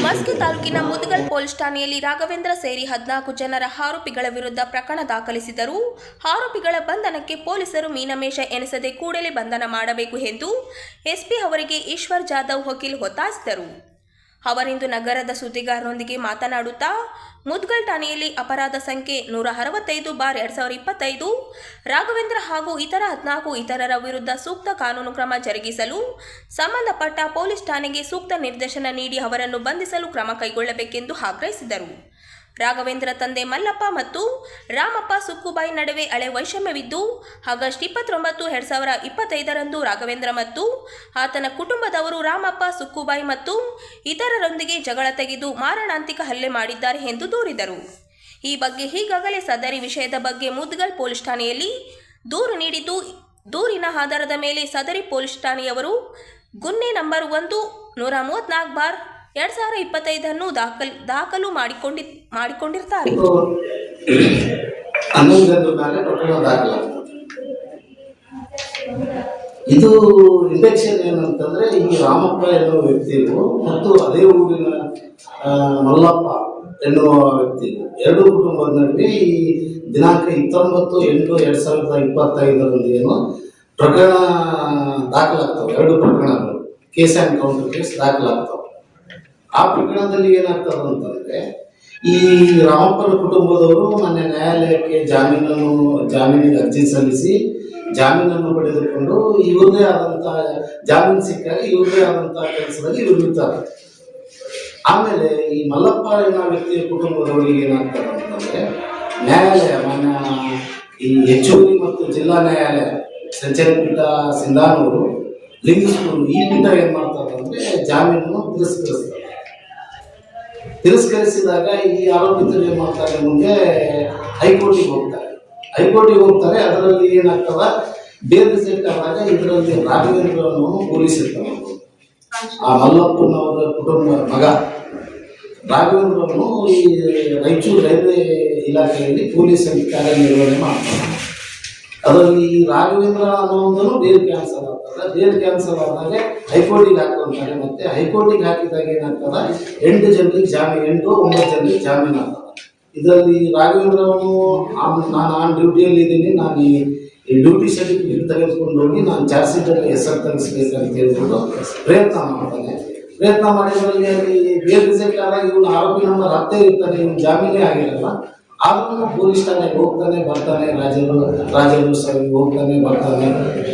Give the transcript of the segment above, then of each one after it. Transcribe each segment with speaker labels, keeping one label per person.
Speaker 1: ಮಸ್ಕಿ ತಾಲೂಕಿನ ಮುದಗಲ್ ಪೊಲೀಸ್ ಠಾಣೆಯಲ್ಲಿ ರಾಘವೇಂದ್ರ ಸೇರಿ 14 ಜನರ ಆರೋಪಿಗಳ ವಿರುದ್ಧ ಪ್ರಕರಣ ದಾಖಲಿಸಿದರು. ಆರೋಪಿಗಳ ಬಂಧನಕ್ಕೆ ಪೊಲೀಸರು ಮೀನಮೇಷ ಎಣಿಸದೆ ಕೂಡಲೇ ಬಂಧನ ಮಾಡಬೇಕು ಎಂದು ಎಸ್ಪಿ ಅವರಿಗೆ ಈಶ್ವರ್ ಜಾಧವ್ ವಕೀಲ್ ಒತ್ತಾಯಿಸಿದರು. ಅವರಿಂದು ನಗರದ ಸುದ್ದಿಗಾರರೊಂದಿಗೆ ಮಾತನಾಡುತ್ತಾ, ಮುದಗಲ್ ಠಾಣೆಯಲ್ಲಿ ಅಪರಾಧ ಸಂಖ್ಯೆ 165/2025 ರಾಘವೇಂದ್ರ ಹಾಗೂ ಇತರ 14 ಇತರರ ವಿರುದ್ಧ ಸೂಕ್ತ ಕಾನೂನು ಕ್ರಮ ಜರುಗಿಸಲು ಸಂಬಂಧಪಟ್ಟ ಪೊಲೀಸ್ ಠಾಣೆಗೆ ಸೂಕ್ತ ನಿರ್ದೇಶನ ನೀಡಿ ಅವರನ್ನು ಬಂಧಿಸಲು ಕ್ರಮ ಕೈಗೊಳ್ಳಬೇಕೆಂದು ಆಗ್ರಹಿಸಿದರು. ರಾಘವೇಂದ್ರ ತಂದೆ ಮಲ್ಲಪ್ಪ ಮತ್ತು ರಾಮಪ್ಪ ಸುಕ್ಕುಬಾಯಿ ನಡುವೆ ಹಳೆ ವೈಷಮ್ಯವಿದ್ದು, ಆಗಸ್ಟ್ 29, 2025ರಂದು ರಾಘವೇಂದ್ರ ಮತ್ತು ಆತನ ಕುಟುಂಬದವರು ರಾಮಪ್ಪ ಸುಕ್ಕುಬಾಯಿ ಮತ್ತು ಇತರರೊಂದಿಗೆ ಜಗಳ ತೆಗೆದು ಮಾರಣಾಂತಿಕ ಹಲ್ಲೆ ಮಾಡಿದ್ದಾರೆ ಎಂದು ದೂರಿದರು. ಈ ಬಗ್ಗೆ ಈಗಾಗಲೇ ಸದರಿ ವಿಷಯದ ಬಗ್ಗೆ ಮುದಗಲ್ ಪೊಲೀಸ್ ಠಾಣೆಯಲ್ಲಿ ದೂರು ನೀಡಿದ್ದು, ದೂರಿನ ಆಧಾರದ ಮೇಲೆ ಸದರಿ ಪೊಲೀಸ್ ಠಾಣೆಯವರು ಗುನ್ನೆ ನಂಬರ್ 134/2025 ದಾಖಲು ಮಾಡಿಕೊಂಡಿರ್ತಾರೆ.
Speaker 2: ಇದು ಇಂಡಕ್ಷನ್ ಏನಂತಂದ್ರೆ, ಈ ರಾಮಪ್ಪ ಎನ್ನುವ ವ್ಯಕ್ತಿಗೂ ಮತ್ತು ಅದೇ ಊರಿನ ಮಲ್ಲಪ್ಪ ಎನ್ನುವ ವ್ಯಕ್ತಿಗೂ ಎರಡು ಕುಟುಂಬದ ನಡುವೆ ಈ ದಿನಾಂಕ 29/8/2025 ಪ್ರಕರಣ ದಾಖಲಾಗ್ತವೆ. ಎರಡು ಪ್ರಕರಣಗಳು ಕೇಸ್ ಆ್ಯಂಡ್ ಕೌಂಟರ್ ಕೇಸ್ ದಾಖಲಾಗ್ತವೆ. ಆ ಪ್ರಕರಣದಲ್ಲಿ ಏನಾಗ್ತದೆ ಅಂತಂದ್ರೆ, ಈ ರಾಮಪ್ಪನ ಕುಟುಂಬದವರು ಮೊನ್ನೆ ನ್ಯಾಯಾಲಯಕ್ಕೆ ಜಾಮೀನಿಗೆ ಅರ್ಜಿ ಸಲ್ಲಿಸಿ ಜಾಮೀನನ್ನು ಪಡೆದುಕೊಂಡು ಇವ್ರದೇ ಆದಂತಹ ಜಾಮೀನು ಸಿಕ್ಕಾಗ ಇವ್ರದೇ ಆದಂತಹ ಕೆಲಸದಲ್ಲಿ ಇವ್ರು ಇರ್ತಾರೆ. ಆಮೇಲೆ ಈ ಮಲ್ಲಪ್ಪ ಎನ್ನುವ ವ್ಯಕ್ತಿಯ ಕುಟುಂಬದವರಿಗೆ ಏನಾಗ್ತದೆ ಅಂತಂದ್ರೆ, ನ್ಯಾಯಾಲಯ ಮಾನ್ಯ ಈ ಹೆಚ್ಚುವರಿ ಮತ್ತು ಜಿಲ್ಲಾ ನ್ಯಾಯಾಲಯ ಸಂಚಾರಿ ಪೀಠ ಸಿಂಧಾನೂರು, ಲಿಂಗಸ್ಕೂರು ಈ ಪೀಠ ಏನ್ ಮಾಡ್ತಾರೆ ಅಂದ್ರೆ ಜಾಮೀನನ್ನು ತಿರಸ್ಕರಿಸಿದಾಗ ಈ ಆರೋಪಿತರು ಏನ್ ಮಾಡ್ತಾರೆ, ಮುಂದೆ ಹೈಕೋರ್ಟಿಗೆ ಹೋಗ್ತಾರೆ. ಅದರಲ್ಲಿ ಏನಾಗ್ತದ, ಬೇಲ್ ರಿಸಲ್ಟ್ ಆದಾಗ ಇದರಲ್ಲಿ ರಾಘವೇಂದ್ರವನ್ನು ಪೊಲೀಸ್ ಇರ್ತಾರೆ. ಆ ಮಲ್ಲಪ್ಪನವರ ಕುಟುಂಬ ಮಗ ರಾಘವೇಂದ್ರವನ್ನು ಈ ರಾಯಚೂರು ರೈಲ್ವೆ ಇಲಾಖೆಯಲ್ಲಿ ಪೊಲೀಸ್ ಕಾರ್ಯನಿರ್ವಹಣೆ ಮಾಡ್ತಾರೆ. ಅದರಲ್ಲಿ ಈ ರಾಘವೇಂದ್ರ ಅನ್ನೋದನ್ನು ಬೇಲ್ ಕ್ಯಾನ್ಸಲ್ ಆಗ್ತದೆ. ಬೇಲ್ ಕ್ಯಾನ್ಸಲ್ ಆದಾಗ ಹೈಕೋರ್ಟಿಗೆ ಹಾಕೊಂತಾರೆ. ಮತ್ತೆ ಹೈಕೋರ್ಟಿಗೆ ಹಾಕಿದಾಗ ಏನಾಗ್ತದ, 8 ಜನರಿಗೆ ಜಾಮೀನು, 8-9 ಜನರಿಗೆ ಜಾಮೀನು ಆಗ್ತದೆ. ಇದರಲ್ಲಿ ರಾಘವೇಂದ್ರವನ್ನು ನಾನು ಆನ್ ಡ್ಯೂಟಿಯಲ್ಲಿ ಇದ್ದೀನಿ, ನಾನು ಈ ಡ್ಯೂಟಿ ಸರ್ಟಿಫಿಕೇಟ್ ತೆಗೆದುಕೊಂಡು ಹೋಗಿ ನಾನು ಚಾರ್ಜ್ ಶೀಟಲ್ಲಿ ಹೆಸರು ತೆಗೆಸ್ಬೇಕಂತ ಹೇಳ್ಬಿಟ್ಟು ಪ್ರಯತ್ನ ಮಾಡಿದ್ರಲ್ಲಿ ಅಲ್ಲಿ ಬೇಲ್ ರಿಸಲ್ಟ್ ಆದಾಗ ಇವನು ಆರೋಪಿ ನಂಬರ್ 10 ಇರ್ತಾನೆ, ಇವನು ಜಾಮೀನೇ ಆಗಿರಲ್ಲ. ಆದ್ರೂ ಪೊಲೀಸ್ ಠಾಣೆಗೆ ಬರ್ತಾನೆ, ರಾಜರು ಸರ್ ಹೋಗ್ತಾನೆ ಬರ್ತಾನೆ.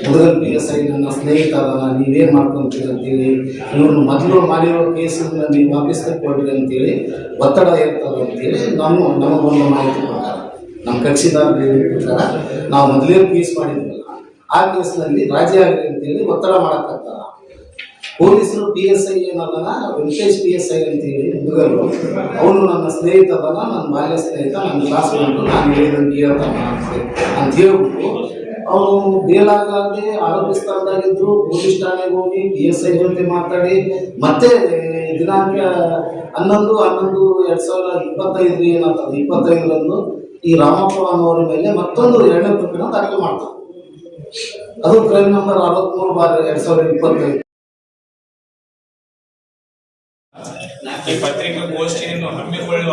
Speaker 2: ಮುದಗಲ್ PSI ನನ್ನ ಸ್ನೇಹಿತ ಅದನ್ನ, ನೀವೇನು ಮಾಡ್ಕೊಂತೀರಿ ಅಂತೇಳಿ, ಇವ್ರನ್ನ ಮೊದಲು ಮಾಡಿರೋ ಕೇಸನ್ನ ನೀವು ವಾಪಸ್ ಕೊಡ್ರಿ ಅಂತೇಳಿ ಒತ್ತಡ ಇರ್ತದೆ ಅಂತೇಳಿ ನಮಗೊಂದು ಮಾಹಿತಿ ಕೊಡ್ತಾರೆ. ನಮ್ಮ ಕಕ್ಷಿದಾರರು ಪ್ರಕಾರ ನಾವು ಮೊದಲೇ ಕೇಸ್ ಮಾಡಿದ್ವಲ್ಲ, ಆ ಕೇಸ್ನಲ್ಲಿ ರಾಜಿ ಆಗಲಿ ಅಂತೇಳಿ ಒತ್ತಡ ಮಾಡಕ್ಕಾಗ್ತಾರ. ಪೊಲೀಸರು PSI ಏನದನ, ವೆಂಕಟೇಶ್ PSI ಅಂತೇಳಿ ಮುದಗಲ್ಲು, ಅವನು ನನ್ನ ಸ್ನೇಹಿತ ಅದನ, ನನ್ನ ಬಾಲ್ಯ ಸ್ನೇಹಿತ, ನನ್ನ ಕ್ಲಾಸ್ ಬಂದು ನಾನು ಹೇಳಿದಂಗೆ ಕೇಳ್ತಾನ ಅಂತ ಹೇಳ್ಬಿಟ್ಟು ಅವನು ಬೇಲಾಗದೆ ಆರೋಪಿ ಸ್ಥಳದಾಗಿದ್ರು. ಪೊಲೀಸ್ ಠಾಣೆಗೆ ಹೋಗಿ PSI ಜೊತೆ ಮಾತಾಡಿ ಮತ್ತೆ ದಿನಾಂಕ 11/11/2025 ಏನಾಗ್ತದೆ, 25ರಂದು ಈ ರಾಮಪ್ಪ ಅನ್ನೋರ ಮೇಲೆ ಮತ್ತೊಂದು 2ನೇ ಪ್ರಕರಣ ದಾಖಲೆ ಮಾಡ್ತಾರೆ. ಅದು ಕ್ರೈಮ್ ನಂಬರ್ 63/2025.
Speaker 3: ಈ ಪತ್ರಿಕಾಗೋಷ್ಠಿಯನ್ನು ಹಮ್ಮಿಕೊಳ್ಳುವ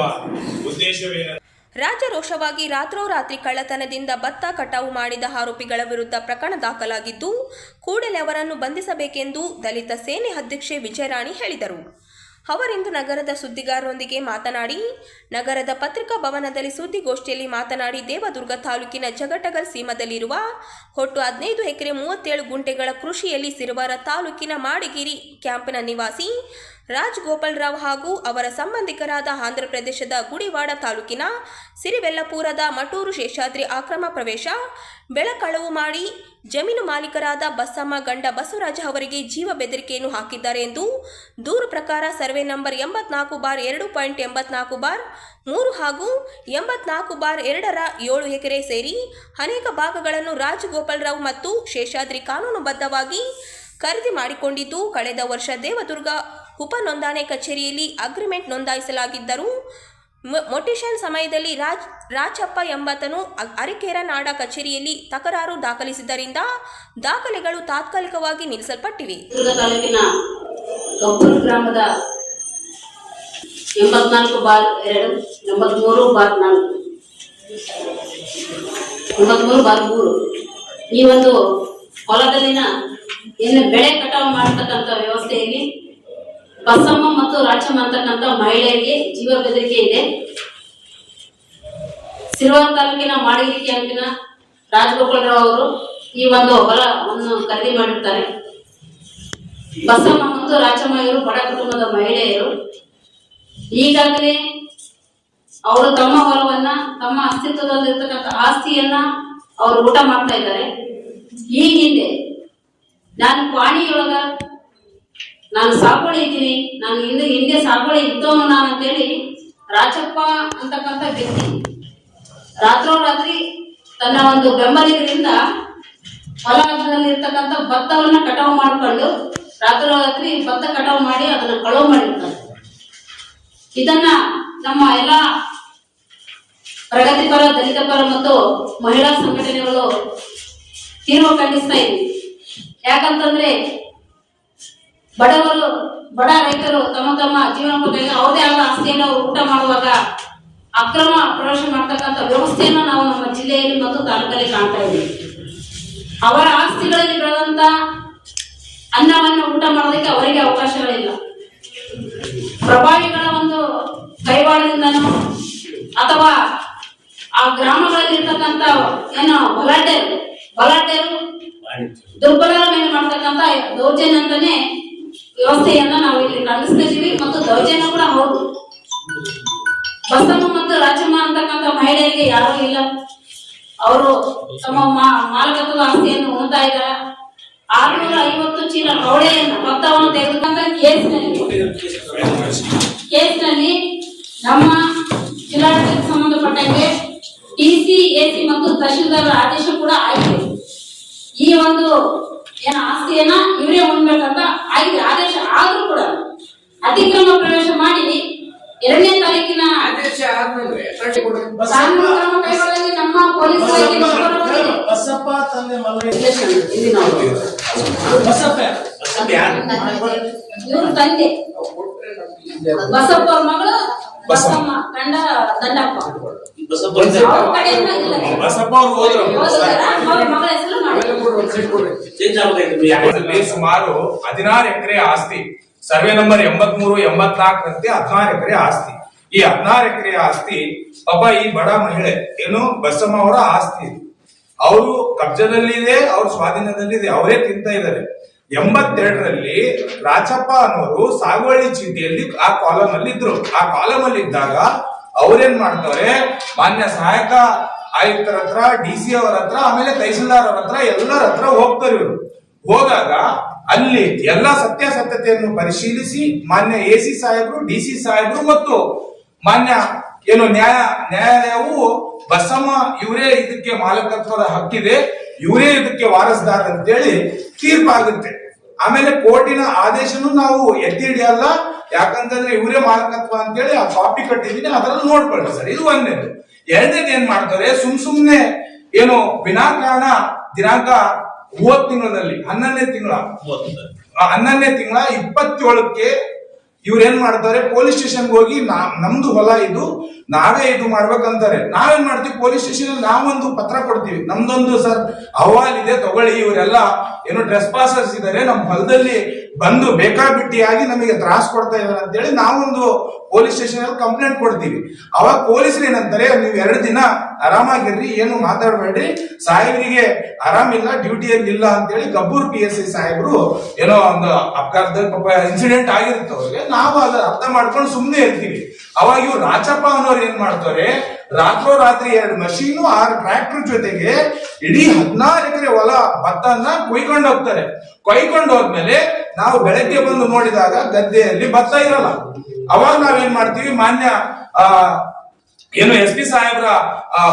Speaker 3: ಉದ್ದೇಶವೇನು?
Speaker 1: ರಾಜರೋಷವಾಗಿ ರಾತ್ರೋರಾತ್ರಿ ಕಳ್ಳತನದಿಂದ ಭತ್ತ ಕಟಾವು ಮಾಡಿದ ಆರೋಪಿಗಳ ವಿರುದ್ಧ ಪ್ರಕರಣ ದಾಖಲಾಗಿದ್ದು, ಕೂಡಲೇ ಅವರನ್ನು ಬಂಧಿಸಬೇಕೆಂದು ದಲಿತ ಸೇನೆ ಅಧ್ಯಕ್ಷೆ ವಿಜಯರಾಣಿ ಹೇಳಿದರು. ಅವರಿಂದು ನಗರದ ಸುದ್ದಿಗಾರರೊಂದಿಗೆ ಮಾತನಾಡಿ, ನಗರದ ಪತ್ರಿಕಾ ಭವನದಲ್ಲಿ ಸುದ್ದಿಗೋಷ್ಠಿಯಲ್ಲಿ ಮಾತನಾಡಿ, ದೇವದುರ್ಗ ತಾಲೂಕಿನ ಜಗಟಗಲ್ ಸೀಮದಲ್ಲಿರುವ ಒಟ್ಟು 15 ಎಕರೆ 37 ಗುಂಟೆಗಳ ಕೃಷಿಯಲ್ಲಿ ಸಿರುವಾರ ತಾಲೂಕಿನ ಮಾಡಿಗಿರಿ ಕ್ಯಾಂಪಿನ ನಿವಾಸಿ ರಾಜಗೋಪಾಲ್ ರಾವ್ ಹಾಗೂ ಅವರ ಸಂಬಂಧಿಕರಾದ ಆಂಧ್ರ ಪ್ರದೇಶದ ಗುಡಿವಾಡ ತಾಲೂಕಿನ ಸಿರಿವೆಲ್ಲಪುರದ ಮಟೂರು ಶೇಷಾದ್ರಿ ಅಕ್ರಮ ಪ್ರವೇಶ, ಬೆಳಕಳವು ಮಾಡಿ ಜಮೀನು ಮಾಲೀಕರಾದ ಬಸಮ್ಮ ಗಂಡ ಬಸವರಾಜ ಅವರಿಗೆ ಜೀವ ಬೆದರಿಕೆಯನ್ನು ಹಾಕಿದ್ದಾರೆ ಎಂದು ದೂರು ಪ್ರಕಾರ ಸರ್ವೆ ನಂಬರ್ 84/2.84/3 ಹಾಗೂ 84/2ರ 7 ಎಕರೆ ಸೇರಿ ಅನೇಕ ಭಾಗಗಳನ್ನು ರಾಜಗೋಪಾಲ್ ರಾವ್ ಮತ್ತು ಶೇಷಾದ್ರಿ ಕಾನೂನುಬದ್ಧವಾಗಿ ಖರೀದಿ ಮಾಡಿಕೊಂಡಿದ್ದು, ಕಳೆದ ವರ್ಷ ದೇವದುರ್ಗ ಉಪ ನೋಂದಣಿ ಕಚೇರಿಯಲ್ಲಿ ಅಗ್ರಿಮೆಂಟ್ ನೋಂದಾಯಿಸಲಾಗಿದ್ದರೂ ಮೊಟಿಷನ್ ಸಮಯದಲ್ಲಿ ರಾಚಪ್ಪ ಎಂಬಾತನು ಅರಿಕೆರ ನಾಡ ಕಚೇರಿಯಲ್ಲಿ ತಕರಾರು ದಾಖಲಿಸಿದ್ದರಿಂದ ದಾಖಲೆಗಳು ತಾತ್ಕಾಲಿಕವಾಗಿ ನಿಲ್ಲಿಸಲ್ಪಟ್ಟಿವೆ.
Speaker 4: ಚಿತ್ರದುರ್ಗ ತಾಲೂಕಿನ ಗಬ್ಬೂರು ಗ್ರಾಮದ 84/2 83/3 ಈ ಒಂದು ಹೊಲದಲ್ಲಿನ ಏನು ಬೆಳೆ ಕಟಾವು ಮಾಡತಕ್ಕಂಥ ವ್ಯವಸ್ಥೆಯಲ್ಲಿ ಬಸಮ್ಮ ಮತ್ತು ರಾಚಮ್ಮ ಅಂತಕ್ಕಂಥ ಮಹಿಳೆಯರಿಗೆ ಜೀವ ಬೆದರಿಕೆ ಇದೆ. ಸಿರುವಾರ ತಾಲೂಕಿನ ಮಾಡಗಿರಿ ಕ್ಯಾಂಪಿನ ರಾಜಗೋಪಾಲರಾವ್ ಅವರು ಈ ಒಂದು ಹೊಲವನ್ನು ಖರೀದಿ ಮಾಡಿರ್ತಾರೆ. ಬಸಮ್ಮ ಮತ್ತು ರಾಚಮ್ಮ ಇವರು ಬಡ ಕುಟುಂಬದ ಮಹಿಳೆಯರು. ಈಗಾಗಲೇ ಅವರು ತಮ್ಮ ಹೊಲವನ್ನ, ತಮ್ಮ ಅಸ್ತಿತ್ವದಲ್ಲಿರ್ತಕ್ಕಂಥ ಆಸ್ತಿಯನ್ನ ಅವರು ಊಟ ಮಾಡ್ತಾ ಇದ್ದಾರೆ. ಈ ಹಿಂದೆ ನಾನು ಪಾಣಿಯೊಳಗ ನಾನು ಸಾಗುವಳಿ ಇದ್ದೀನಿ, ನಾನು ಹಿಂದೆ ಸಾಗುವಳಿ ಇದ್ದವನು ನಾನು ಅಂತೇಳಿ ರಾಚಪ್ಪ ಅಂತಕ್ಕಂಥ ವ್ಯಕ್ತಿ ರಾತ್ರೋರಾತ್ರಿ ತನ್ನ ಒಂದು ಬೆಂಬಲಿಗರಿಂದ ಹೊಲದಲ್ಲಿರ್ತಕ್ಕಂಥ ಭತ್ತವನ್ನ ಕಟಾವು ಮಾಡಿಕೊಂಡು ರಾತ್ರೋರಾತ್ರಿ ಭತ್ತ ಕಟಾವು ಮಾಡಿ ಅದನ್ನ ಕಳವು ಮಾಡಿರ್ತಾರೆ. ಇದನ್ನ ನಮ್ಮ ಎಲ್ಲ ಪ್ರಗತಿಪರ, ದಲಿತ ಪರ ಮತ್ತು ಮಹಿಳಾ ಸಂಘಟನೆಗಳು ತೀವ್ರ ಖಂಡಿಸ್ತಾ ಇದ್ವಿ. ಯಾಕಂತಂದ್ರೆ ಬಡ ರೈತರು ತಮ್ಮ ಜೀವನೋಪಾಯ ಅವ್ರದೇ ಆದ ಆಸ್ತಿಯನ್ನು ಅವರು ಊಟ ಮಾಡುವಾಗ ಅಕ್ರಮ ಪ್ರವೇಶ ಮಾಡ್ತಕ್ಕಂಥ ವ್ಯವಸ್ಥೆಯನ್ನು ನಾವು ನಮ್ಮ ಜಿಲ್ಲೆಯಲ್ಲಿ ಮತ್ತು ತಾಲೂಕಲ್ಲಿ ಕಾಣ್ತಾ ಇದ್ದೀವಿ. ಅವರ ಆಸ್ತಿಗಳಲ್ಲಿ ಬೆಳೆದಂತ ಅನ್ನವನ್ನು ಊಟ ಮಾಡೋದಕ್ಕೆ ಅವರಿಗೆ ಅವಕಾಶಗಳಿಲ್ಲ. ಪ್ರಭಾವಿಗಳ ಒಂದು ಕೈವಾಡದಿಂದನೋ ಅಥವಾ ಆ ಗ್ರಾಮಗಳಲ್ಲಿ ಇರ್ತಕ್ಕಂಥ ಏನೋ ಬಲಾಢ್ಯರು ದುರ್ಬಲರ ಮೇಲೆ ಮಾಡ್ತಕ್ಕಂಥ ದೌರ್ಜನ್ಯ ಅಂತಾನೆ ವ್ಯವಸ್ಥೆಯನ್ನ ನಾವು ಇಲ್ಲಿ ಖಂಡಿಸ್ತಾ ಇದೀವಿ. ಮತ್ತು ದೌರ್ಜನ್ಯ ಕೂಡ ಹೌದು. ಬಸಮ್ಮ ಮತ್ತು ರಾಚಮ್ಮ ಅಂತಕ್ಕಂಥ ಮಹಿಳೆಯರಿಗೆ ಯಾರೂ ಇಲ್ಲ. ಅವರು ತಮ್ಮ ಮಾಲಕತ್ವದ ಆಸ್ತಿಯನ್ನು ಉಣ್ತಾ ಇದ್ದಾರೆ. 650 ಚೀಲ ಕವಳೆಯನ್ನು ಭತ್ತವನ್ನು ತೆಗೆದುಕೊಂಡ ಕೇಸ್ನಲ್ಲಿ ನಮ್ಮ ಜಿಲ್ಲಾಡಳಿತಕ್ಕೆ ಸಂಬಂಧಪಟ್ಟಂಗೆ ಟಿಸಿ, ಎಸಿ ಮತ್ತು ತಹಶೀಲ್ದಾರ್ ಆದೇಶ ಕೂಡ ಆಗಿದೆ. ಈ ಒಂದು ಆಸ್ತಿಯನ್ನ ಇವರೇ ಉಣ್ಬೇಕಂತ ಆಗಿದೆ ಆದೇಶ. ಆದ್ರೂ ಕೂಡ ಅತಿಕ್ರಮ ಪ್ರವೇಶ ಮಾಡಿ 2ನೇ ತಾರೀಕಿನ ಕಾನೂನು ಕ್ರಮ ಕೈಗೊಳ್ಳಲು ನಮ್ಮ ಪೊಲೀಸ್
Speaker 2: ಬಸಪ್ಪ ತಂದೆ
Speaker 4: ಇವ್ರ ತಂದೆ ಬಸಪ್ಪ ಅವ್ರ ಮಗಳು ಬಸಮ್ಮ ಗಂಡ ದಂಡಪ್ಪ ಅವ್ರ ಕಡೆಯಿಂದ ಇಲ್ಲ.
Speaker 3: ಬಸಪ್ಪ ಅವ್ರು ಹೋದ್ರು.
Speaker 4: ಅವ್ರ ಮಗಳ ಹೆಸರು
Speaker 3: ಸುಮಾರು 16 ಎಕರೆ ಆಸ್ತಿ, ಸರ್ವೆ ನಂಬರ್ 83-84ರಂತೆ 16 ಎಕರೆ ಆಸ್ತಿ. ಈ 16 ಎಕರೆ ಆಸ್ತಿ ಪಾಪ ಈ ಬಡ ಮಹಿಳೆ ಏನು ಬಸಮ್ಮ ಅವರ ಆಸ್ತಿ, ಅವರು ಕಬ್ಜದಲ್ಲಿದೆ, ಅವ್ರ ಸ್ವಾಧೀನದಲ್ಲಿದೆ, ಅವರೇ ತಿಂತಾ ಇದ್ದಾರೆ. 82ರಲ್ಲಿ ರಾಚಪ್ಪ ಅನ್ನೋರು ಸಾಗುವಳಿ ಚೀಟಿಯಲ್ಲಿ ಆ ಕಾಲಮ್ ಅಲ್ಲಿ ಇದ್ರು. ಆ ಕಾಲಮ್ ಅಲ್ಲಿ ಇದ್ದಾಗ ಅವ್ರೇನ್ ಮಾಡ್ತಾರೆ, ಮಾನ್ಯ ಸಹಾಯಕ ಆಯುಕ್ತರ ಹತ್ರ, DC ಅವರ ಹತ್ರ, ಆಮೇಲೆ ತಹಸೀಲ್ದಾರ್ ಅವರ ಹತ್ರ, ಎಲ್ಲರ ಹತ್ರ ಹೋಗ್ತಾರೆ. ಇವರು ಹೋದಾಗ ಅಲ್ಲಿ ಎಲ್ಲಾ ಸತ್ಯಾಸತ್ಯತೆಯನ್ನು ಪರಿಶೀಲಿಸಿ ಮಾನ್ಯ AC ಸಾಹೇಬರು, DC ಸಾಹೇಬರು ಮತ್ತು ಮಾನ್ಯ ಏನು ನ್ಯಾಯಾಲಯವು ಬಸಮ್ಮ ಇವರೇ ಇದಕ್ಕೆ ಮಾಲಕತ್ವದ ಹಕ್ಕಿದೆ, ಇವರೇ ಇದಕ್ಕೆ ವಾರಸ್ದಾರ ಅಂತೇಳಿ ತೀರ್ಪಾಗುತ್ತೆ. ಆಮೇಲೆ ಕೋರ್ಟಿನ ಆದೇಶನು ನಾವು ಎತ್ತಿ ಹಿಡಿಯಲ್ಲ, ಯಾಕಂತಂದ್ರೆ ಇವರೇ ಮಾಲಕತ್ವ ಅಂತೇಳಿ ಆ ಕಾಪಿ ಕಟ್ಟಿದೀನಿ, ಅದರಲ್ಲಿ ನೋಡ್ಕೊಳ್ಳಿ ಸರ್. ಇದು ಒಂದೇದು. ಎರಡನೇದು ಏನ್ ಮಾಡ್ತಾರೆ, ಸುಮ್ನೆ ಏನು ವಿನಾಕಾರಣ ದಿನಾಂಕ 30 ತಿಂಗಳಲ್ಲಿ 11ನೇ ತಿಂಗಳ 27ಕ್ಕೆ ಇವ್ರೇನ್ ಮಾಡ್ತಾರೆ, ಪೊಲೀಸ್ ಸ್ಟೇಷನ್ಗೆ ಹೋಗಿ ನಮ್ದು ಹೊಲ ಇದು, ನಾವೇ ಇದು ಮಾಡ್ಬೇಕಂತಾರೆ. ನಾವೇನ್ ಮಾಡ್ತೀವಿ, ಪೊಲೀಸ್ ಸ್ಟೇಷನ್ ನಾವೊಂದು ಪತ್ರ ಕೊಡ್ತೀವಿ, ನಮ್ದೊಂದು ಸರ್ ಅಹವಾಲ್ ಇದೆ ತಗೊಳ್ಳಿ, ಇವರೆಲ್ಲ ಏನೋ ಡ್ರೆಸ್ ಪಾಸರ್ಸ್ ಇದಾರೆ, ನಮ್ಮ ಹೊಲದಲ್ಲಿ ಬಂದು ಬೇಕಾಬಿಟ್ಟಿಯಾಗಿ ನಮಗೆ ತ್ರಾಸ ಕೊಡ್ತಾ ಇದಾರೆ ಅಂತೇಳಿ ನಾವೊಂದು ಪೊಲೀಸ್ ಸ್ಟೇಷನ್ ಅಲ್ಲಿ ಕಂಪ್ಲೇಂಟ್ ಕೊಡ್ತೀವಿ. ಅವಾಗ ಪೊಲೀಸರು ಏನಂತಾರೆ, ನೀವು 2 ದಿನ ಆರಾಮಾಗಿರ್ರಿ, ಏನು ಮಾತಾಡಬೇಡ್ರಿ, ಸಾಹೇಬರಿಗೆ ಆರಾಮಿಲ್ಲ, ಡ್ಯೂಟಿಯಲ್ಲಿ ಇಲ್ಲ ಅಂತೇಳಿ ಗಬ್ಬೂರ್ PSI ಸಾಹೇಬರು ಏನೋ ಒಂದು ಅಪಘಾತದಲ್ಲಿ ಪಾಪ ಇನ್ಸಿಡೆಂಟ್ ಆಗಿರುತ್ತೆ ಅವ್ರಿಗೆ, ನಾವು ಅದನ್ನ ಅರ್ಥ ಮಾಡ್ಕೊಂಡು ಸುಮ್ಮನೆ ಇರ್ತೀವಿ. ಅವಾಗ ಇವ್ರು ರಾಚಪ್ಪ ಅನ್ನೋರು ಏನ್ ಮಾಡ್ತಾರೆ, ರಾತ್ರೋರಾತ್ರಿ 2 ಮಷೀನು 6 ಟ್ರ್ಯಾಕ್ಟರ್ ಜೊತೆಗೆ ಇಡೀ 16 ಎಕರೆ ಹೊಲ ಭತ್ತನ ಕೊಯ್ಕೊಂಡು ಹೋಗ್ತಾರೆ. ಕೊಯ್ಕೊಂಡು ಹೋದ್ಮೇಲೆ ನಾವು ಬೆಳಗ್ಗೆ ಬಂದು ನೋಡಿದಾಗ ಗದ್ದೆಯಲ್ಲಿ ಭತ್ತ ಇರಲ್ಲ. ಅವಾಗ ನಾವೇನ್ ಮಾಡ್ತೀವಿ, ಮಾನ್ಯ ಏನು SP ಸಾಹೇಬ್ರ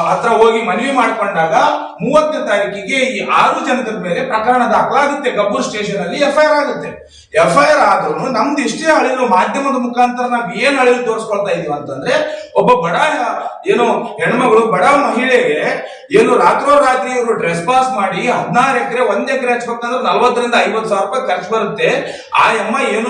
Speaker 3: ಹತ್ರ ಹೋಗಿ ಮನವಿ ಮಾಡ್ಕೊಂಡಾಗ 30ನೇ ತಾರೀಕಿಗೆ ಈ 6 ಜನದ ಮೇಲೆ ಪ್ರಕರಣ ದಾಖಲಾಗುತ್ತೆ. ಗಬ್ಬೂರ್ ಸ್ಟೇಷನ್ ಅಲ್ಲಿ FIR ಆಗುತ್ತೆ. FIR ಆದ್ರೂ ನಮ್ದು ಇಷ್ಟೇ ಅಳಿಲು ಮಾಧ್ಯಮದ ಮುಖಾಂತರ ನಾವ್ ಏನ್ ಅಳಿಲು ತೋರಿಸ್ಕೊಳ್ತಾ ಇದೀವಿ ಅಂತಂದ್ರೆ, ಒಬ್ಬ ಬಡ ಏನು ಹೆಣ್ಮಗಳು ಬಡ ಮಹಿಳೆಗೆ ಏನು ರಾತ್ರೋರಾತ್ರಿ ಇವರು ಡ್ರೆಸ್ ಪಾಸ್ ಮಾಡಿ 16 ಎಕರೆ 1 ಎಕರೆ ಹಚ್ಬೇಕಂದ್ರೆ 40 ರಿಂದ 50 ಸಾವಿರ ರೂಪಾಯಿ ಖರ್ಚು ಬರುತ್ತೆ. ಆ ಅಮ್ಮ ಏನು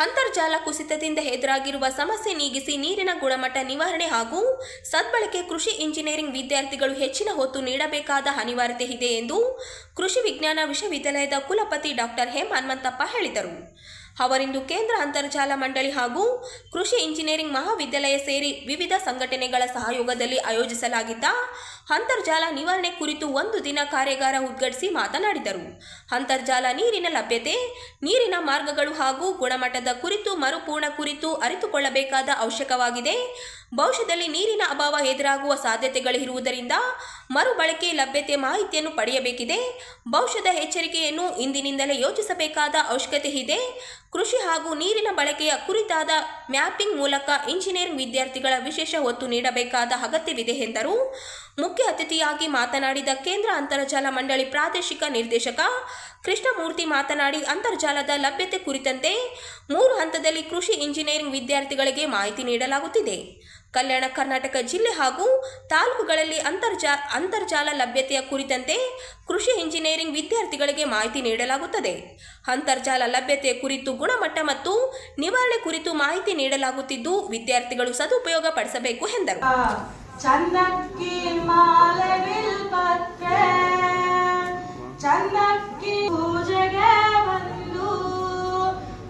Speaker 1: ಅಂತರ್ಜಾಲ ಕುಸಿತದಿಂದ ಎದುರಾಗಿರುವ ಸಮಸ್ಯೆ ನೀಗಿಸಿ ನೀರಿನ ಗುಣಮಟ್ಟ ನಿವಾರಣೆ ಹಾಗೂ ಸದ್ಬಳಕೆ ಕೃಷಿ ಇಂಜಿನಿಯರಿಂಗ್ ವಿದ್ಯಾರ್ಥಿಗಳು ಹೆಚ್ಚಿನ ಹೊತ್ತು ನೀಡಬೇಕಾದ ಅನಿವಾರ್ಯತೆ ಇದೆ ಎಂದು ಕೃಷಿ ವಿಜ್ಞಾನ ವಿಶ್ವವಿದ್ಯಾಲಯದ ಕುಲಪತಿ ಡಾಕ್ಟರ್ ಎಂ ಹನುಮಂತಪ್ಪ ಹೇಳಿದರು. ಅವರಿಂದು ಕೇಂದ್ರ ಅಂತರ್ಜಾಲ ಮಂಡಳಿ ಹಾಗೂ ಕೃಷಿ ಇಂಜಿನಿಯರಿಂಗ್ ಮಹಾವಿದ್ಯಾಲಯ ಸೇರಿ ವಿವಿಧ ಸಂಘಟನೆಗಳ ಸಹಯೋಗದಲ್ಲಿ ಆಯೋಜಿಸಲಾಗಿದ್ದ ಅಂತರ್ಜಾಲ ನಿವಾರಣೆ ಕುರಿತು 1 ದಿನ ಕಾರ್ಯಾಗಾರ ಉದ್ಘಾಟಿಸಿ ಮಾತನಾಡಿದರು. ಅಂತರ್ಜಾಲ ನೀರಿನ ಲಭ್ಯತೆ, ನೀರಿನ ಮಾರ್ಗಗಳು ಹಾಗೂ ಗುಣಮಟ್ಟದ ಕುರಿತು ಮರುಪೂರ್ಣ ಕುರಿತು ಅರಿತುಕೊಳ್ಳಬೇಕಾದ ಅವಶ್ಯಕವಾಗಿದೆ. ಭವಿಷ್ಯದಲ್ಲಿ ನೀರಿನ ಅಭಾವ ಎದುರಾಗುವ ಸಾಧ್ಯತೆಗಳಿರುವುದರಿಂದ ಮರುಬಳಕೆ ಲಭ್ಯತೆ ಮಾಹಿತಿಯನ್ನು ಪಡೆಯಬೇಕಿದೆ. ಭವಿಷ್ಯದ ಎಚ್ಚರಿಕೆಯನ್ನು ಇಂದಿನಿಂದಲೇ ಯೋಚಿಸಬೇಕಾದ ಅವಶ್ಯಕತೆ ಇದೆ. ಕೃಷಿ ಹಾಗೂ ನೀರಿನ ಬಳಕೆಯ ಕುರಿತಾದ ಮ್ಯಾಪಿಂಗ್ ಮೂಲಕ ಇಂಜಿನಿಯರಿಂಗ್ ವಿದ್ಯಾರ್ಥಿಗಳ ವಿಶೇಷ ಒತ್ತು ನೀಡಬೇಕಾದ ಅಗತ್ಯವಿದೆ ಎಂದರು. ಮುಖ್ಯ ಅತಿಥಿಯಾಗಿ ಮಾತನಾಡಿದ ಕೇಂದ್ರ ಅಂತರ್ಜಾಲ ಮಂಡಳಿ ಪ್ರಾದೇಶಿಕ ನಿರ್ದೇಶಕ ಕೃಷ್ಣಮೂರ್ತಿ ಮಾತನಾಡಿ, ಅಂತರ್ಜಾಲದ ಲಭ್ಯತೆ ಕುರಿತಂತೆ 3 ಹಂತದಲ್ಲಿ ಕೃಷಿ ಇಂಜಿನಿಯರಿಂಗ್ ವಿದ್ಯಾರ್ಥಿಗಳಿಗೆ ಮಾಹಿತಿ ನೀಡಲಾಗುತ್ತಿದೆ. ಕಲ್ಯಾಣ ಕರ್ನಾಟಕ ಜಿಲ್ಲೆ ಹಾಗೂ ತಾಲೂಕುಗಳಲ್ಲಿ ಅಂತರ್ಜಾಲ ಲಭ್ಯತೆಯ ಕುರಿತಂತೆ ಕೃಷಿ ಇಂಜಿನಿಯರಿಂಗ್ ವಿದ್ಯಾರ್ಥಿಗಳಿಗೆ ಮಾಹಿತಿ ನೀಡಲಾಗುತ್ತದೆ. ಅಂತರ್ಜಾಲ ಲಭ್ಯತೆಯ ಕುರಿತು ಗುಣಮಟ್ಟ ಮತ್ತು ನಿವಾರಣೆ ಕುರಿತು ಮಾಹಿತಿ ನೀಡಲಾಗುತ್ತಿದ್ದು, ವಿದ್ಯಾರ್ಥಿಗಳು ಸದುಪಯೋಗ ಪಡಿಸಬೇಕು ಎಂದರು.
Speaker 5: ಚನ್ನಕ್ಕಿ ಮಾಲೆ ಬಿಲ್ಪತ್ರೆ ಚನ್ನಕ್ಕಿ ಪೂಜೆಗೆ ಬಂದು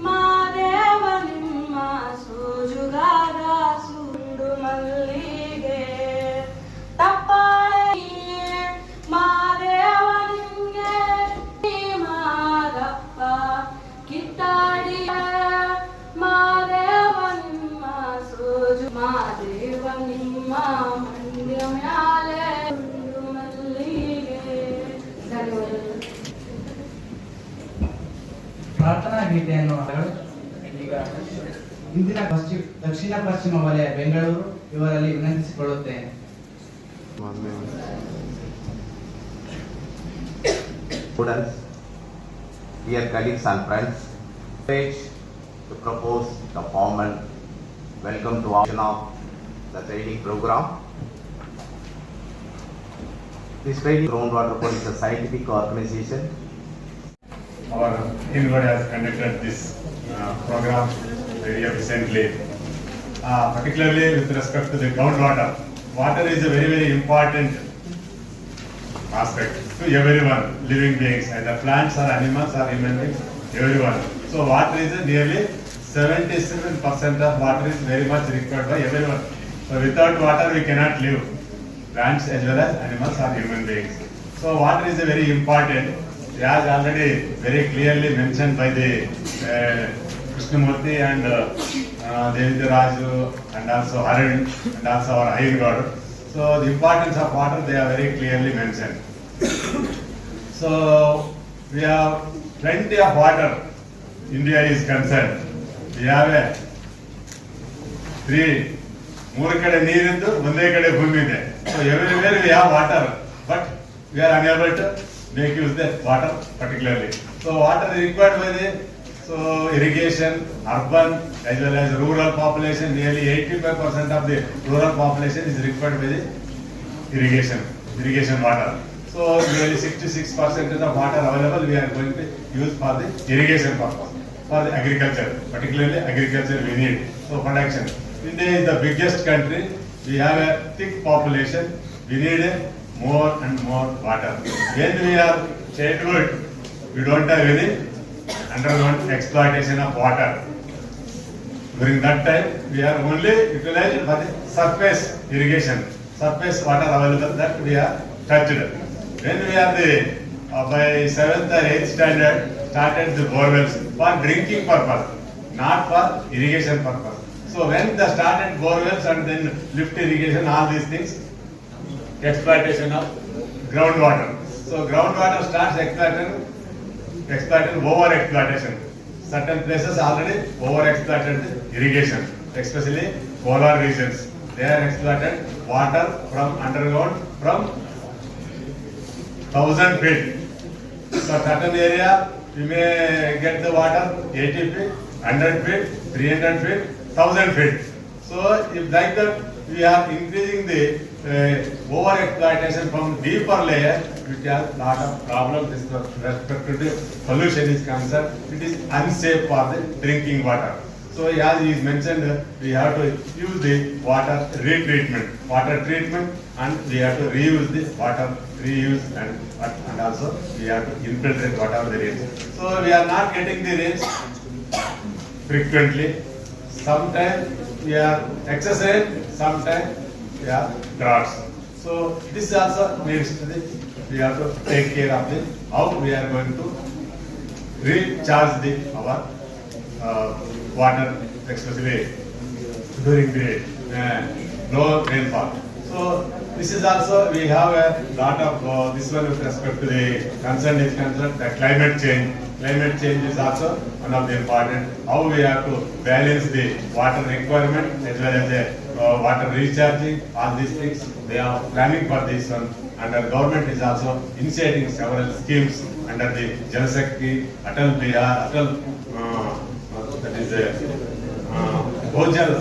Speaker 5: ಮಾದೇವ ನಿಮ್ಮ ಸೋಜುಗಾರ ಸುಂಡು ಮಲ್ಲಿಗೆ ತಪ್ಪಾಳೆ ಮಾದೇವ ನಿಂಗೆ ಮಾರಪ್ಪ ಕಿತ್ತಾಡಿ ಮಾದೇವ ನಿಮ್ಮ ಸೋಜು ಮಾದೇವ ನಿಮ್ಮ ಮಂಡ್ಯ ಮ್ಯಾಲೆ ಸುಂಡು ಮಲ್ಲಿಗೆ.
Speaker 6: ಪ್ರಾರ್ಥನಾ ಗೀತೆಯನ್ನು ಈಗ ಇಂದಿನ ದಕ್ಷಿಣ ಪಶ್ಚಿಮ ವಲಯ ಬೆಂಗಳೂರು ಇವರಲ್ಲಿ ವಿನಂತಿಸಿಕೊಳ್ಳುತ್ತೇನೆ.
Speaker 7: Students, dear colleagues and friends, page to propose the formal welcome to our of the training program. This training Groundwater Policy is a scientific organization.
Speaker 8: Our INGOD has conducted this program very efficiently, particularly with respect to the groundwater. Water is a very, very important aspect to everyone, living beings, either plants or animals or human beings, everyone. So water is nearly 77% of water is very much required by everyone. So without water we cannot live, plants as well as animals or human beings. So water is a very important, as already very clearly mentioned by the Krishnamurti and Devendra Raju and also Arun and also our INGOD. So the importance of water they are very clearly mentioned. So we have plenty of water. India is concerned. We have a 3 ಕಡೆ ನೀರಿದ್ದು ಒಂದೇ ಕಡೆ ಭೂಮಿ ಇದೆ. So everywhere we have water, but we are unable to make use that water particularly. So water is required by the irrigation, urban as well as rural population. Nearly 85% of the rural population is required by the irrigation water. So nearly 66% of water available we are going to use for the irrigation purpose, for the agriculture, particularly agriculture we need. So production. India is the biggest country. We have a thick population. We need more and more water. When we are childhood, we don't have any underground exploitation of water. During that time, we are only utilized for the surface irrigation, surface water available that we are touched. When we are by 7th or 8th standard, started the borewells for drinking purpose, not for irrigation purpose. So when they started borewells and then lift irrigation, all these things, exploitation of groundwater. So groundwater starts exploitation exploited, over exploitation. Certain places already over exploited irrigation, especially polar regions. They are exploited water from underground from 1,000 feet. For certain area, we may get the water 80 feet, 100 feet, 300 feet, 1,000 feet. So if like that, we are increasing the over exploitation from deeper layer, which has lot of problems with respect to the pollution is concerned. It is unsafe for the drinking water. So as is mentioned, we have to use the water retreatment, and we have to reuse the water, reuse and also we have to infiltrate whatever the rains. So we are not getting the rains frequently. Sometimes we are excess rain, sometimes we are droughts. So this also needs to be, we have to take care of the how we are going to recharge our water, especially during the low rainfall. So this is also, we have a lot of this one with respect to the concern is concerned, the climate change. Climate change is also one of the important, how we have to balance the water requirement as well as the water recharging, all these things. They are planning for this one, and the government is also initiating several schemes under the Jal Shakti, Atal Bihar, that is Bhojal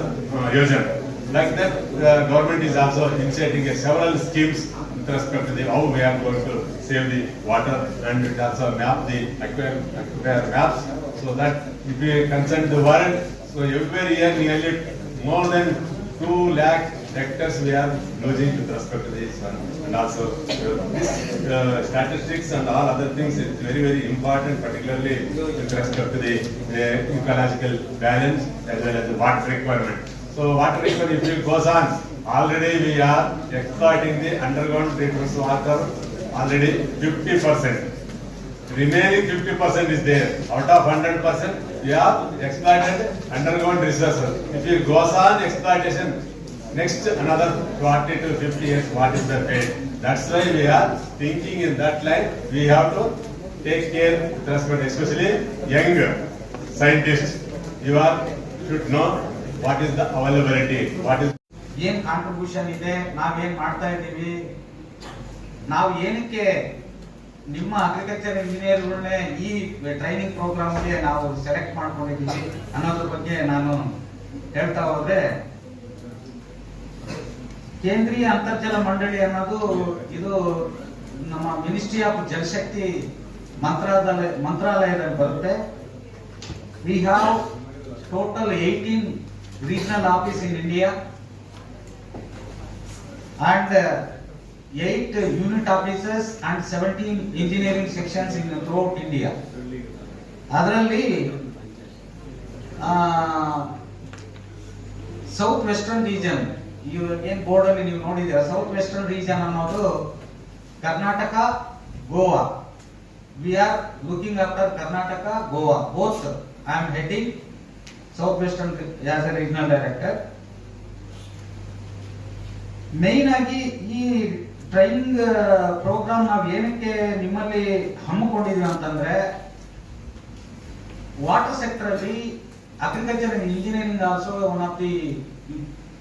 Speaker 8: Yojana. Like that, the government is also initiating several schemes with respect to the how we are going to save the water, and it also map the aquifer maps, so that if we concern the world, so every year nearly more than 2 lakh hectares we are losing with respect to this one. And also this statistics and all other things is very, very important, particularly with respect to the ecological balance as well as the water requirement. So water requirement, if it goes on, already we are exploiting the underground treatment water already 50%. Remaining 50% is there. Out of 100%, we have exploited underground resources. If it goes on exploitation, next another 40 to 50 years, what is the fate? That's why we are thinking in that line. We have to take care with respect, especially young scientists. You are should know what is the availability, what is
Speaker 6: ಏನ್ contribution ಇದೆ, ನಾವೇನ್ ಮಾಡ್ತಾ ಇದ್ದೀವಿ, ನಾವು ಏನಕ್ಕೆ ನಿಮ್ಮ agriculture ಇಂಜಿನಿಯರ್ಗಳನ್ನೇ ಈ training ಪ್ರೋಗ್ರಾಮ್ಗೆ ನಾವು ಸೆಲೆಕ್ಟ್ ಮಾಡ್ಕೊಂಡಿದ್ದೀವಿ ಅನ್ನೋದ್ರ ಬಗ್ಗೆ ನಾನು ಹೇಳ್ತಾ ಹೋದ್ರೆ, ಕೇಂದ್ರೀಯ ಅಂತರ್ಜಲ ಮಂಡಳಿ ಅನ್ನೋದು ಇದು ನಮ್ಮ ಮಿನಿಸ್ಟ್ರಿ ಆಫ್ ಜಲಶಕ್ತಿ ಮಂತ್ರಾಲಯದಲ್ಲಿ ಬರುತ್ತೆ. We have total 18 regional office in India and 8 unit offices and 17 engineering sections in throughout India. ಅದರಲ್ಲಿ ಸೌತ್ ವೆಸ್ಟರ್ನ್ ರೀಜನ್, ಏನ್ ಬೋರ್ಡ್ ಅಲ್ಲಿ ನೀವು ನೋಡಿದ್ದೀರಾ, ಸೌತ್ ವೆಸ್ಟರ್ನ್ ರೀಜನ್ ಅನ್ನೋದು Karnataka, Goa. We are looking after Karnataka, Goa both. I am heading South Western as a regional director. Main ಆಗಿ ಈ training program ನಾವು ಏನಕ್ಕೆ ನಿಮ್ಮಲ್ಲಿ ಹಮ್ಮಿಕೊಂಡಿದೀವಿ ಅಂತಂದ್ರೆ, ವಾಟರ್ ಸೆಕ್ಟರ್ ಅಲ್ಲಿ agriculture and engineering also one of the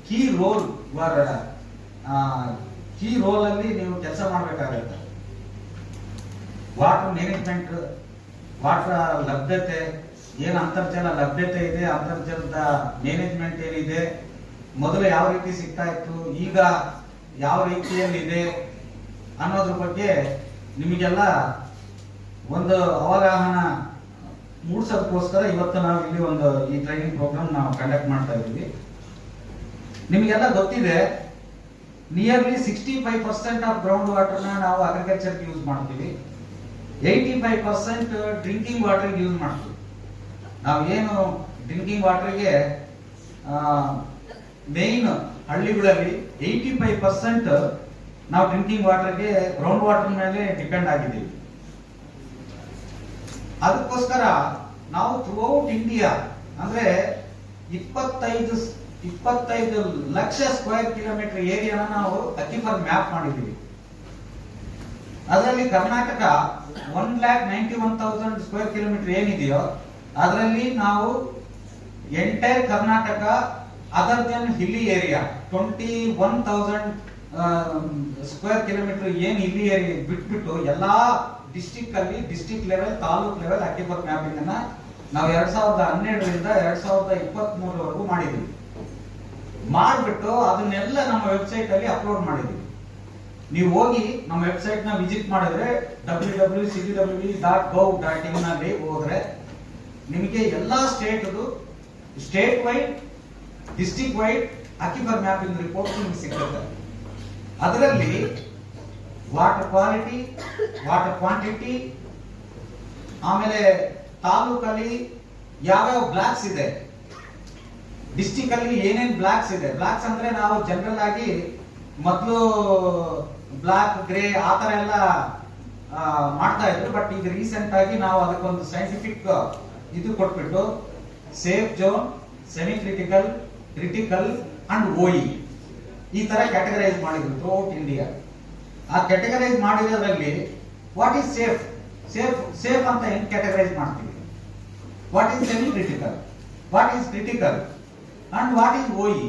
Speaker 6: key role ಅಲ್ಲಿ ನೀವು ಕೆಲಸ ಮಾಡಬೇಕಾಗುತ್ತೆ. ವಾಟರ್ ಮ್ಯಾನೇಜ್ಮೆಂಟ್, ವಾಟರ್ ಲಭ್ಯತೆ, ಏನು ಅಂತರ್ಜಲ ಲಭ್ಯತೆ ಇದೆ, ಅಂತರ್ಜಲದ ಮ್ಯಾನೇಜ್ಮೆಂಟ್ ಏನಿದೆ, ಮೊದಲು ಯಾವ ರೀತಿ ಸಿಗ್ತಾ ಇತ್ತು, ಈಗ ಯಾವ ರೀತಿಯಲ್ಲಿದೆ ಅನ್ನೋದ್ರ ಬಗ್ಗೆ ನಿಮಗೆಲ್ಲ ಒಂದು ಅವಗಾಹನ ಮೂಡಿಸೋದಕ್ಕೋಸ್ಕರ ಇವತ್ತು ನಾವು ಇಲ್ಲಿ ಒಂದು ಈ ಟ್ರೈನಿಂಗ್ ಪ್ರೋಗ್ರಾಮ್ ನಾವು ಕಂಡಕ್ಟ್ ಮಾಡ್ತಾ ಇದ್ದೀವಿ. ನಿಮಗೆಲ್ಲ ಗೊತ್ತಿದೆ, ನಿಯರ್ಲಿ 65% ಆಫ್ ಗ್ರೌಂಡ್ ವಾಟರ್ನ ನಾವು ಅಗ್ರಿಕಲ್ಚರ್ಗೆ ಯೂಸ್ ಮಾಡ್ತೀವಿ, 85% ಡ್ರಿಂಕಿಂಗ್ ವಾಟರ್ಗೆ ಯೂಸ್ ಮಾಡ್ತೀವಿ. ನಾವೇನು ಡ್ರಿಂಕಿಂಗ್ ವಾಟರ್ಗೆ ಮೇನ್ ಹಳ್ಳಿಗಳಲ್ಲಿ 85% ನಾವು ಡ್ರಿಂಕಿಂಗ್ ವಾಟರ್ಗೆ ಗ್ರೌಂಡ್ ವಾಟರ್ ಮೇಲೆ ಡಿಪೆಂಡ್ ಆಗಿದ್ದೀವಿ. ಅದಕ್ಕೋಸ್ಕರ ನಾವು ಥ್ರೂಔಟ್ ಇಂಡಿಯಾ ಅಂದ್ರೆ 25 ಲಕ್ಷ ಸ್ಕ್ವೇರ್ ಕಿಲೋಮೀಟರ್ ಏರಿಯಾನ ನಾವು ಅಕ್ವಿಫರ್ ಮ್ಯಾಪ್ ಮಾಡಿದ್ದೀವಿ. ಅದರಲ್ಲಿ ಕರ್ನಾಟಕ 1,91,000 ಸ್ಕ್ವೇರ್ ಕಿಲೋಮೀಟರ್ ಏನಿದೆಯೋ ಅದರಲ್ಲಿ ನಾವು entire Karnataka other than hilly area 21,000 square kilometre ಏನ್ ಹಿಲ್ಲಿ ಏರಿಯಾ ಬಿಟ್ಬಿಟ್ಟು ಎಲ್ಲಾ ಡಿಸ್ಟಿಕ್ ಅಲ್ಲಿ district level taluk level aquifer mapping ಅನ್ನ ನಾವು 2012ರಿಂದ 2023 ಮಾಡಿದ್ವಿ. ಮಾಡ್ಬಿಟ್ಟು ಅದನ್ನೆಲ್ಲ ನಮ್ಮ ವೆಬ್ಸೈಟ್ ಅಲ್ಲಿ ಅಪ್ಲೋಡ್ ಮಾಡಿದ್ವಿ. ನೀವು ಹೋಗಿ ನಮ್ಮ ವೆಬ್ಸೈಟ್ ನ ವಿಸಿಟ್ ಮಾಡಿದ್ರೆ www.cdw.gov.in ನಲ್ಲಿ ಹೋದ್ರೆ ನಿಮಗೆ ಎಲ್ಲಾ state wide district wide aquifer mapping report ನಿಮಗೆ ಸಿಗುತ್ತೆ. ಅದರಲ್ಲಿ ವಾಟರ್ ಕ್ವಾಲಿಟಿ, ವಾಟರ್ ಕ್ವಾಂಟಿಟಿ, ಆಮೇಲೆ ತಾಲೂಕಲ್ಲಿ ಯಾವ್ಯಾವ ಬ್ಲಾಕ್ಸ್ ಇದೆ, ಡಿಸ್ಟಿಕ್ ಅಲ್ಲಿ ಏನೇನ್ ಬ್ಲಾಕ್ಸ್ ಇದೆ. ಬ್ಲಾಕ್ಸ್ ಅಂದ್ರೆ ನಾವು ಜನರಲ್ ಆಗಿ ಮೊದಲು ಬ್ಲಾಕ್ ಗ್ರೇ ಆತರ ಎಲ್ಲ ಮಾಡ್ತಾ ಇದ್ರು. ಬಟ್ ಈಗ ರೀಸೆಂಟ್ ಆಗಿ ನಾವು ಅದಕ್ಕೊಂದು ಸೈಂಟಿಫಿಕ್ ಇದು ಕೊಟ್ಬಿಟ್ಟು safe zone, semi critical, critical and OE ಈ ತರ ಕ್ಯಾಟಗರೈಸ್ ಮಾಡಿದ್ರು ಥ್ರೂಔಟ್ ಇಂಡಿಯಾ. ಆ ಕ್ಯಾಟಗರೈಸ್ ಮಾಡಿರೋದ್ರಲ್ಲಿ ವಾಟ್ ಈಸ್ ಸೇಫ್ ಸೇಫ್ ಅಂತ ಹೆಂಗ್ ಕ್ಯಾಟಗರೈಸ್ ಮಾಡ್ತೀವಿ, what is semi critical, what is critical and what is OE,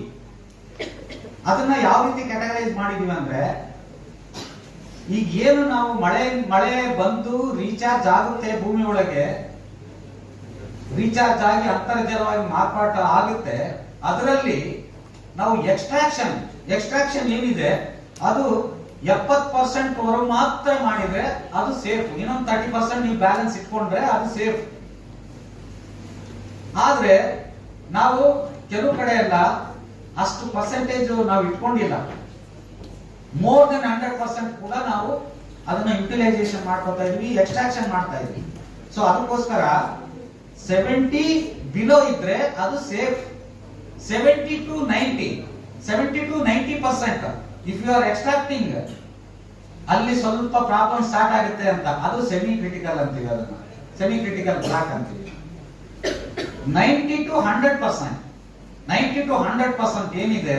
Speaker 6: ಅದನ್ನ ಯಾವ ರೀತಿ ಕ್ಯಾಟಗರೈಸ್ ಮಾಡಿದೀವಿ ಅಂದ್ರೆ, ಈಗ ಏನು ನಾವು ಮಳೆ ಬಂದು ರೀಚಾರ್ಜ್ ಆಗುತ್ತೆ, ಭೂಮಿ ಒಳಗೆ ರೀಚಾರ್ಜ್ ಆಗಿ ಅಂತರ್ಜಲವಾಗಿ ಮಾರ್ಪಾಟ ಆಗುತ್ತೆ, ಅದರಲ್ಲಿ ನಾವು ಎಕ್ಸ್ಟ್ರಾಕ್ಷನ್ ಏನಿದೆ ಅದು 70% ವರೆಗೂ ಮಾತ್ರ ಮಾಡಿದ್ರೆ ಅದು ಸೇಫ್. ಇನ್ನೊಂದು 30% ನೀವು ಬ್ಯಾಲೆನ್ಸ್ ಇಟ್ಕೊಂಡ್ರೆ ಅದು ಸೇಫ್. ಆದ್ರೆ ನಾವು ಕೆಲವು ಕಡೆ ಎಲ್ಲ ಅಷ್ಟು ಪರ್ಸೆಂಟೇಜ್ ನಾವು ಇಟ್ಕೊಂಡಿಲ್ಲ. ಮೋರ್ ದೆನ್ 100% ಕೂಡ ನಾವು ಅದನ್ನ ಯುಟಿಲೈಸೇಷನ್ ಮಾಡ್ಕೊತಾ ಇದೀವಿ, ಎಕ್ಸ್ಟ್ರಾಕ್ಷನ್ ಮಾಡ್ತಾ ಇದೀವಿ. ಸೊ ಅದಕ್ಕೋಸ್ಕರ 70 ಬಿಲೋ ಇದ್ರೆ ಅದು safe. 70 to 90% if you are extracting ಅಲ್ಲಿ ಸ್ವಲ್ಪ ಪ್ರಾಬ್ಲಮ್ ಸ್ಟಾರ್ಟ್ ಆಗುತ್ತೆ ಅಂತ, ಅದು ಸೆಮಿ ಕ್ರಿಟಿಕಲ್ ಅಂತೀವಿ, ಅದನ್ನ ಸೆಮಿ ಕ್ರಿಟಿಕಲ್ ಬ್ಲಾಕ್ ಅಂತೀವಿ. 90 to 100% ಏನಿದೆ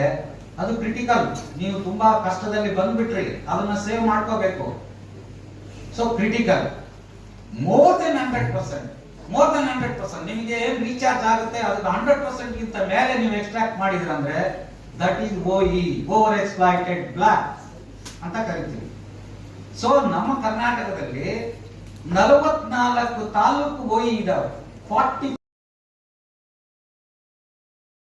Speaker 6: ಅದು ಕ್ರಿಟಿಕಲ್. ನೀವು ತುಂಬಾ ಕಷ್ಟದಲ್ಲಿ ಬಂದ್ಬಿಟ್ರಿ, ಅದನ್ನ ಸೇವ್ ಮಾಡ್ಕೋಬೇಕು. So critical. ಮೋರ್ ದೆನ್ 100% ನಿಮಗೆ ಏನ್ ರೀಚಾರ್ಜ್ ಆಗುತ್ತೆ ಅದಕ್ಕೆ 100% ಗಿಂತ ಮೇಲೆ ನೀವು ಎಕ್ಸ್ಟ್ರಾಕ್ಟ್ ಮಾಡಿದ್ರಂದ್ರೆ that is OE, over exploited block ಅಂತ ಕರಿತೀವಿ. ಸೊ ನಮ್ಮ ಕರ್ನಾಟಕದಲ್ಲಿ 44 ತಾಲೂಕು ಓಇ ಇದಾವೆ. 40